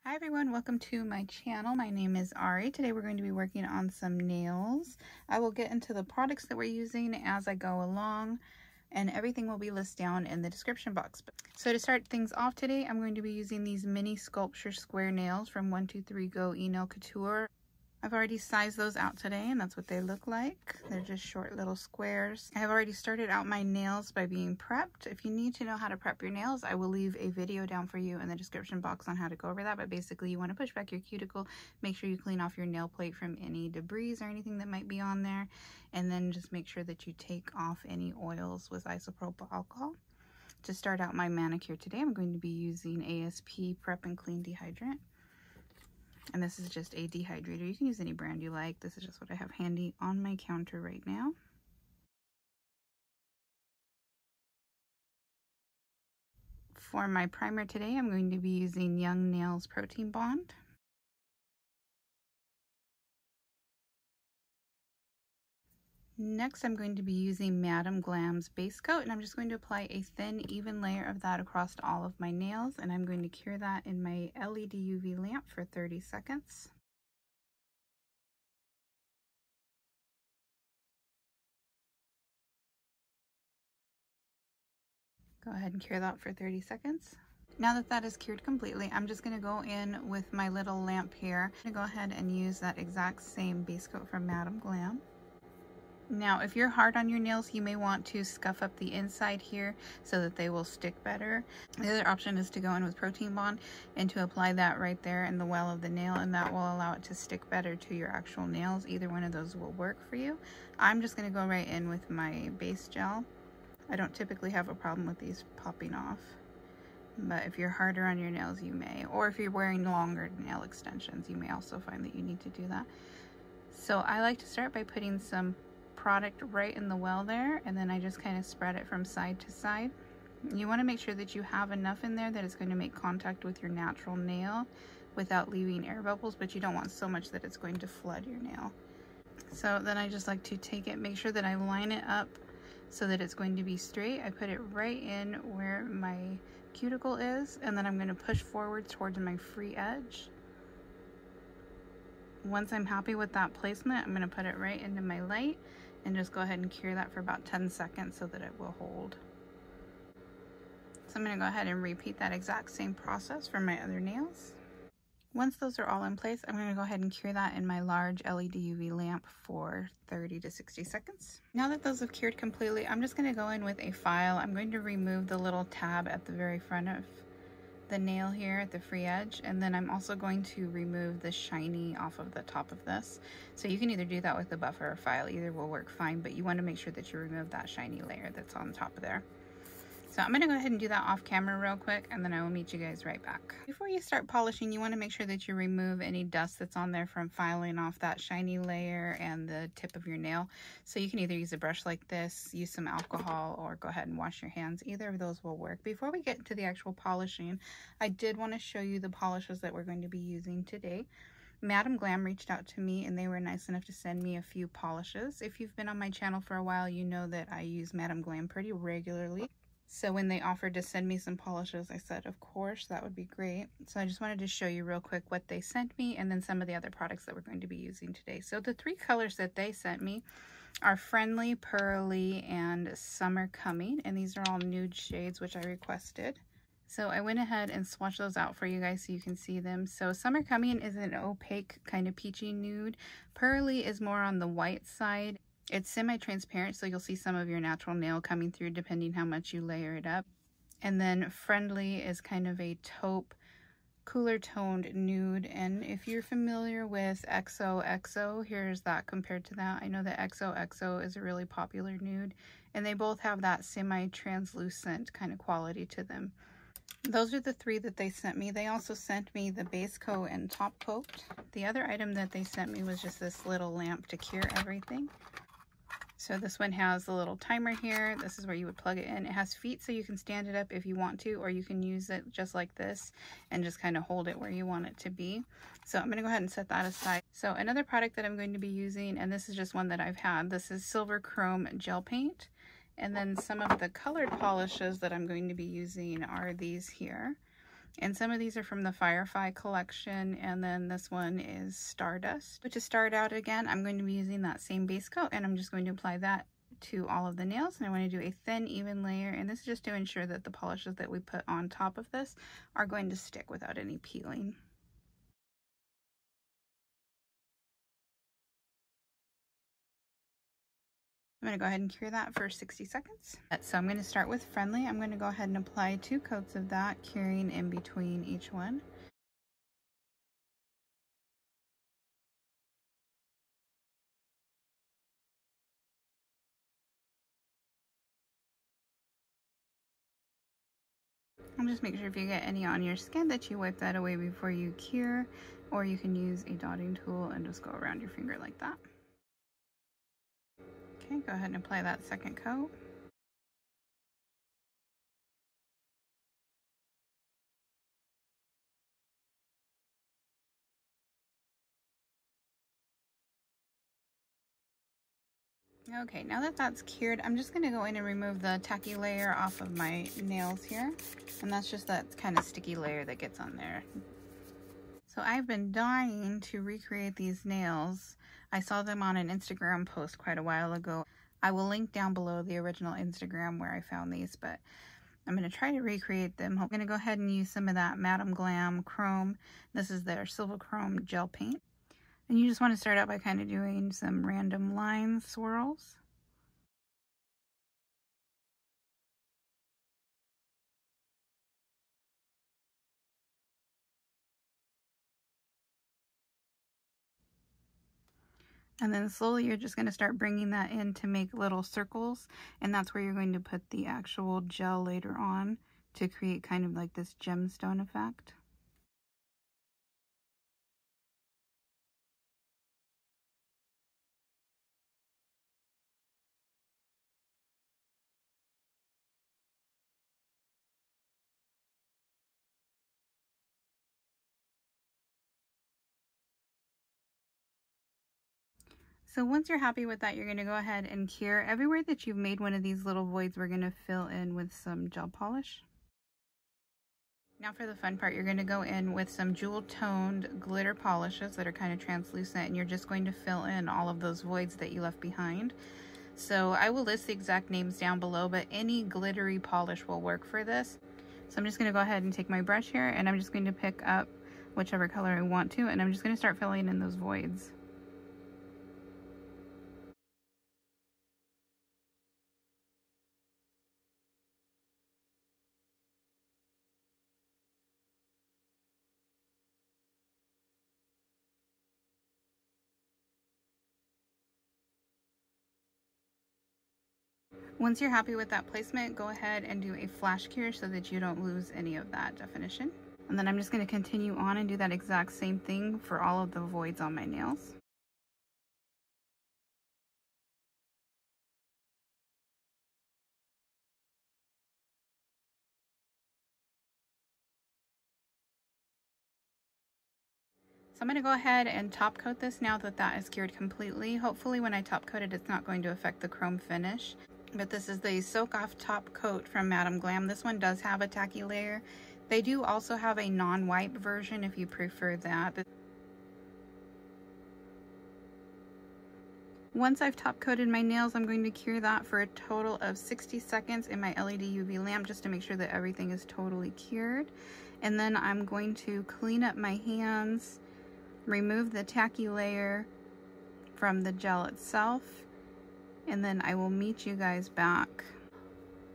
Hi everyone, welcome to my channel. My name is Ari. Today we're going to be working on some nails. I will get into the products that we're using as I go along, and everything will be listed down in the description box. So to start things off today, I'm going to be using these mini sculpture square nails from 123Go E-Nail Couture. I've already sized those out today, and that's what they look like. They're just short little squares. I have already started out my nails by being prepped. If you need to know how to prep your nails, I will leave a video down for you in the description box on how to go over that. But basically, you want to push back your cuticle, make sure you clean off your nail plate from any debris or anything that might be on there, and then just make sure that you take off any oils with isopropyl alcohol. To start out my manicure today, I'm going to be using ASP Prep and Clean Dehydrant. And this is just a dehydrator. You can use any brand you like. This is just what I have handy on my counter right now. For my primer today, I'm going to be using Young Nails Protein Bond. Next, I'm going to be using Madam Glam's base coat, and I'm just going to apply a thin, even layer of that across all of my nails, and I'm going to cure that in my LED UV lamp for 30 seconds. Go ahead and cure that for 30 seconds. Now that that is cured completely, I'm just going to go in with my little lamp here. I'm going to go ahead and use that exact same base coat from Madam Glam. Now, if you're hard on your nails, you may want to scuff up the inside here so that they will stick better. The other option is to go in with Protein Bond and to apply that right there in the well of the nail, and that will allow it to stick better to your actual nails. Either one of those will work for you. I'm just going to go right in with my base gel. I don't typically have a problem with these popping off, but if you're harder on your nails, you may. Or if you're wearing longer nail extensions, you may also find that you need to do that. So I like to start by putting some product right in the well there, and then I just kind of spread it from side to side. You want to make sure that you have enough in there that it's going to make contact with your natural nail without leaving air bubbles, but you don't want so much that it's going to flood your nail. So then I just like to take it, make sure that I line it up so that it's going to be straight. I put it right in where my cuticle is, and then I'm going to push forward towards my free edge. Once I'm happy with that placement, I'm going to put it right into my light and just go ahead and cure that for about 10 seconds so that it will hold. So I'm going to go ahead and repeat that exact same process for my other nails. Once those are all in place, I'm going to go ahead and cure that in my large LED UV lamp for 30 to 60 seconds. Now that those have cured completely, I'm just going to go in with a file. I'm going to remove the little tab at the very front of the nail here at the free edge, and then I'm also going to remove the shiny off of the top of this. So you can either do that with the buffer or file, either will work fine, but you want to make sure that you remove that shiny layer that's on top of there. So I'm going to go ahead and do that off camera real quick, and then I will meet you guys right back. Before you start polishing, you want to make sure that you remove any dust that's on there from filing off that shiny layer and the tip of your nail. So you can either use a brush like this, use some alcohol, or go ahead and wash your hands. Either of those will work. Before we get into the actual polishing, I did want to show you the polishes that we're going to be using today. Madam Glam reached out to me, and they were nice enough to send me a few polishes. If you've been on my channel for a while, you know that I use Madam Glam pretty regularly. So when they offered to send me some polishes, I said, of course, that would be great. So I just wanted to show you real quick what they sent me, and then some of the other products that we're going to be using today. So the three colors that they sent me are Friendly, Pearly, and Summer Coming, and these are all nude shades, which I requested. So I went ahead and swatched those out for you guys so you can see them. So Summer Coming is an opaque kind of peachy nude. Pearly is more on the white side. It's semi-transparent, so you'll see some of your natural nail coming through depending how much you layer it up. And then Friendly is kind of a taupe, cooler toned nude. And if you're familiar with XOXO, here's that compared to that. I know that XOXO is a really popular nude, and they both have that semi-translucent kind of quality to them. Those are the three that they sent me. They also sent me the base coat and top coat. The other item that they sent me was just this little lamp to cure everything. So this one has a little timer here. This is where you would plug it in. It has feet so you can stand it up if you want to, or you can use it just like this and just kind of hold it where you want it to be. So I'm going to go ahead and set that aside. So another product that I'm going to be using, and this is just one that I've had, this is Silver Chrome Gel Paint. And then some of the colored polishes that I'm going to be using are these here. And some of these are from the Firefly collection, and then this one is Stardust. But to start out again, I'm going to be using that same base coat, and I'm just going to apply that to all of the nails. And I want to do a thin, even layer, and this is just to ensure that the polishes that we put on top of this are going to stick without any peeling. I'm going to go ahead and cure that for 60 seconds. So I'm going to start with Friendly. I'm going to go ahead and apply 2 coats of that, curing in between each one. And just make sure if you get any on your skin that you wipe that away before you cure, or you can use a dotting tool and just go around your finger like that. Okay, go ahead and apply that second coat. Okay, now that that's cured, I'm just going to go in and remove the tacky layer off of my nails here. And that's just that kind of sticky layer that gets on there. So I've been dying to recreate these nails. I saw them on an Instagram post quite a while ago. I will link down below the original Instagram where I found these, but I'm going to try to recreate them. I'm going to go ahead and use some of that Madam Glam Chrome. This is their Silver Chrome gel paint. And you just want to start out by kind of doing some random line swirls. And then slowly you're just going to start bringing that in to make little circles. And that's where you're going to put the actual gel later on to create kind of like this gemstone effect. So once you're happy with that, you're going to go ahead and cure. Everywhere that you've made one of these little voids, we're going to fill in with some gel polish. Now for the fun part, you're going to go in with some jewel toned glitter polishes that are kind of translucent, and you're just going to fill in all of those voids that you left behind. So I will list the exact names down below, but any glittery polish will work for this. So I'm just going to go ahead and take my brush here, and I'm just going to pick up whichever color I want to, and I'm just going to start filling in those voids. Once you're happy with that placement, go ahead and do a flash cure so that you don't lose any of that definition. And then I'm just going to continue on and do that exact same thing for all of the voids on my nails. So I'm going to go ahead and top coat this now that that is cured completely. Hopefully when I top coat it, it's not going to affect the chrome finish. But this is the Soak Off Top Coat from Madam Glam. This one does have a tacky layer. They do also have a non-wipe version if you prefer that. Once I've top coated my nails, I'm going to cure that for a total of 60 seconds in my LED UV lamp just to make sure that everything is totally cured. And then I'm going to clean up my hands, remove the tacky layer from the gel itself, and then I will meet you guys back.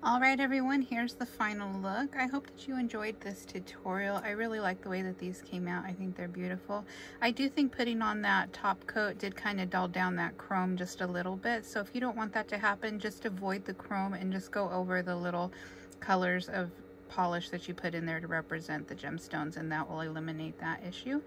Alright everyone, here's the final look. I hope that you enjoyed this tutorial. I really like the way that these came out. I think they're beautiful. I do think putting on that top coat did kind of dull down that chrome just a little bit. So if you don't want that to happen, just avoid the chrome and just go over the little colors of polish that you put in there to represent the gemstones, and that will eliminate that issue.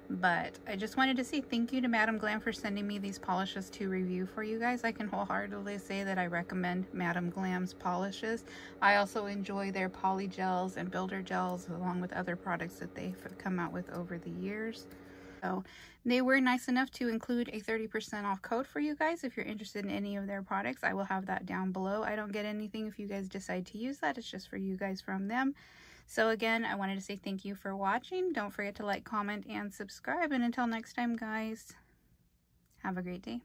But I just wanted to say thank you to Madam Glam for sending me these polishes to review for you guys. I can wholeheartedly say that I recommend Madam Glam's polishes. I also enjoy their poly gels and builder gels along with other products that they've come out with over the years. So they were nice enough to include a 30% off code for you guys. If you're interested in any of their products, I will have that down below. I don't get anything if you guys decide to use that. It's just for you guys from them. So again, I wanted to say thank you for watching. Don't forget to like, comment, and subscribe. And until next time, guys, have a great day.